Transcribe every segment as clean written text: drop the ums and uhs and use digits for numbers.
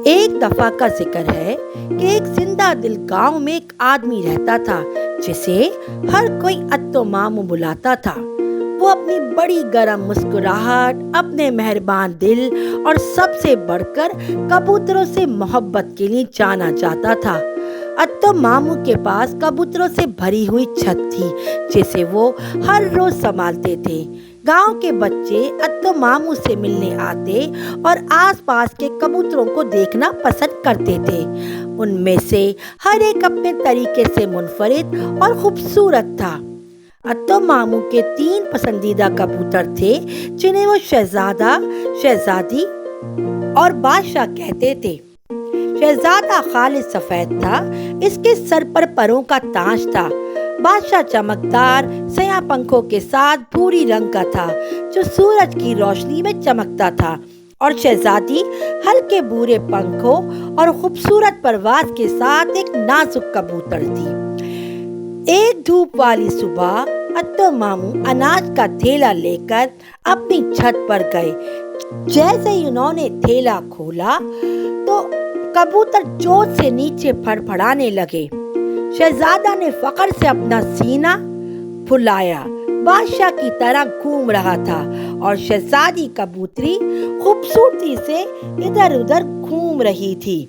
ایک دفعہ کا ذکر ہے کہ ایک زندہ دل گاؤں میں ایک آدمی رہتا تھا جسے ہر کوئی اتو مامو بلاتا تھا۔ وہ اپنی بڑی گرم مسکراہٹ، اپنے مہربان دل اور سب سے بڑھ کر کبوتروں سے محبت کے لیے جانا جاتا تھا۔ اتو مامو کے پاس کبوتروں سے بھری ہوئی چھت تھی جسے وہ ہر روز سنبھالتے تھے۔ گاؤں کے بچے اتو مامو سے ملنے آتے اور آس پاس کے کبوتروں کو دیکھنا پسند کرتے تھے۔ ان میں سے ہر ایک اپنے طریقے سے منفرد اور خوبصورت تھا۔ اتو مامو کے 3 پسندیدہ کبوتر تھے جنہیں وہ شہزادہ، شہزادی اور بادشاہ کہتے تھے۔ شہزادہ خالص سفید تھا، اس کے سر پر پروں کا تاج تھا۔ بادشاہ چمکدار سیاہ پنکھوں کے ساتھ بھوری رنگ کا تھا جو سورج کی روشنی میں چمکتا تھا، اور شہزادی ہلکے بھورے پنکھوں اور خوبصورت پرواز کے ساتھ ایک نازک کبوتر تھی۔ ایک دھوپ والی صبح اتو مامو اناج کا تھیلا لے کر اپنی چھت پر گئے۔ جیسے ہی انہوں نے تھیلا کھولا تو کبوتر چوٹ سے نیچے پھڑپھڑانے لگے۔ شہزادہ نے فخر سے اپنا سینہ پھلایا، بادشاہ کی طرح گھوم رہا تھا، اور شہزادی کبوتری خوبصورتی سے ادھر ادھر گھوم رہی تھی۔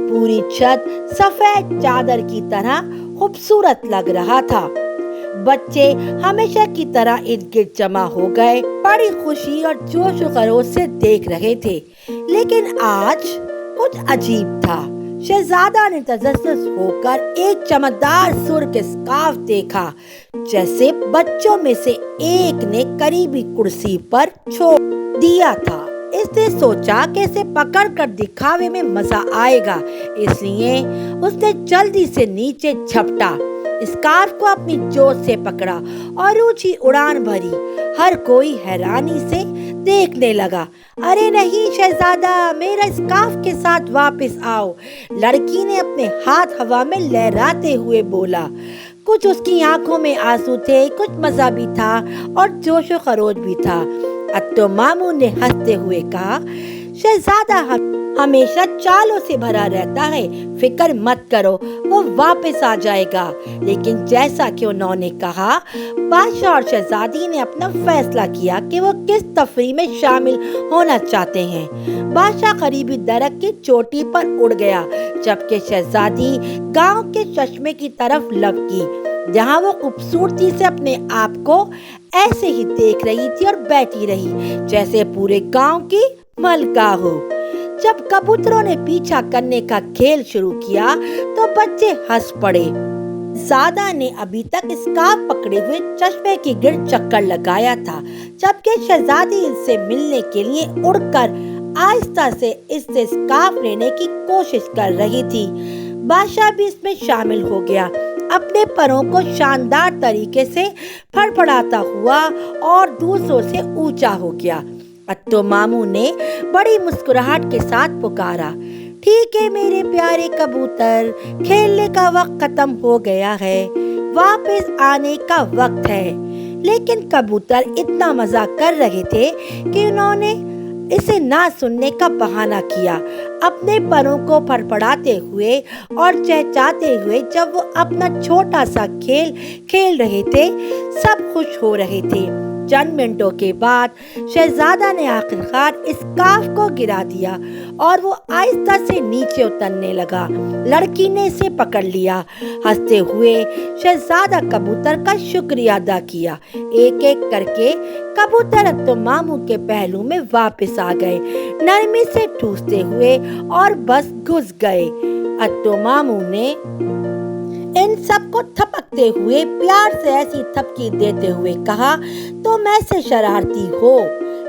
پوری چھت سفید چادر کی طرح خوبصورت لگ رہا تھا۔ بچے ہمیشہ کی طرح ارد گرد جمع ہو گئے، بڑی خوشی اور جوش و خروش سے دیکھ رہے تھے۔ لیکن آج کچھ عجیب تھا۔ شہزادہ نے تجسس ہو کر ایک چمکدار سرخ اسکارف دیکھا جیسے بچوں میں سے ایک نے قریبی کرسی پر چھوڑ دیا تھا۔ اس نے سوچا کہ اسے پکڑ کر دکھاوے میں مزہ آئے گا، اس لیے اس نے جلدی سے نیچے جھپٹا، اسکارف کو اپنی چوٹ سے پکڑا اور اونچی اڑان بھری۔ ہر کوئی حیرانی سے دیکھنے لگا۔ ارے نہیں شہزادہ، میرا اسکارف کے ساتھ واپس آؤ، لڑکی نے اپنے ہاتھ ہوا میں لہراتے ہوئے بولا۔ کچھ اس کی آنکھوں میں آنسو تھے، کچھ مزہ بھی تھا اور جوش و خروش بھی تھا۔ اتو مامو نے ہنستے ہوئے کہا، شہزادہ ہمیشہ چالوں سے بھرا رہتا ہے، فکر مت کرو، وہ واپس آ جائے گا۔ لیکن جیسا کہ انہوں نے کہا، بادشاہ اور شہزادی نے اپنا فیصلہ کیا کہ وہ کس تفریح میں شامل ہونا چاہتے ہیں۔ بادشاہ قریبی درخت کی چوٹی پر اڑ گیا، جبکہ شہزادی گاؤں کے چشمے کی طرف لپکی، جہاں وہ خوبصورتی سے اپنے آپ کو ایسے ہی دیکھ رہی تھی اور بیٹھی رہی جیسے پورے گاؤں کی ملکہ ہو۔ جب کبوتروں نے پیچھا کرنے کا کھیل شروع کیا تو بچے ہنس پڑے۔ شہزادہ نے ابھی تک اسکارف پکڑے ہوئے چشمے کے گرد چکر لگایا تھا، جبکہ شہزادی اس سے ملنے کے لیے اڑ کر آہستہ سے اس سے اسکارف لینے کی کوشش کر رہی تھی۔ بادشاہ بھی اس میں شامل ہو گیا، اپنے پروں کو شاندار طریقے سے پھڑپڑاتا ہوا اور دوسروں سے اونچا ہو گیا۔ اتو مامو نے بڑی مسکراہٹ کے ساتھ پکارا، ٹھیک ہے میرے پیارے کبوتر، کھیلنے کا وقت ختم ہو گیا ہے، واپس آنے کا وقت ہے۔ لیکن کبوتر اتنا مزہ کر رہے تھے کہ انہوں نے اسے نہ سننے کا بہانہ کیا۔ اپنے پروں کو پھڑپڑاتے ہوئے اور چہچہاتے ہوئے جب وہ اپنا چھوٹا سا کھیل کھیل رہے تھے، سب خوش ہو رہے تھے۔ چند منٹوں کے بعد شہزادہ نے آخرکار اسکارف کو گرا دیا اور وہ آہستہ سے نیچے اترنے لگا۔ لڑکی نے اسے پکڑ لیا۔ ہنستے ہوئے شہزادہ کبوتر کا شکریہ ادا کیا۔ ایک ایک کر کے کبوتر اتو مامو کے پہلو میں واپس آ گئے، نرمی سے ٹھوستے ہوئے اور بس گھس گئے۔ اتو مامو نے ان سب کو تھپکتے ہوئے پیار سے ایسی تھپکی دیتے ہوئے کہا، تم ایسے شرارتی ہو،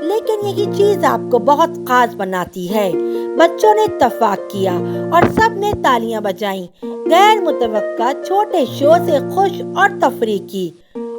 لیکن یہی چیز آپ کو بہت خاص بناتی ہے۔ بچوں نے اتفاق کیا اور سب نے تالیاں بجائیں، غیر متوقع چھوٹے شو سے خوش اور تفریح کی،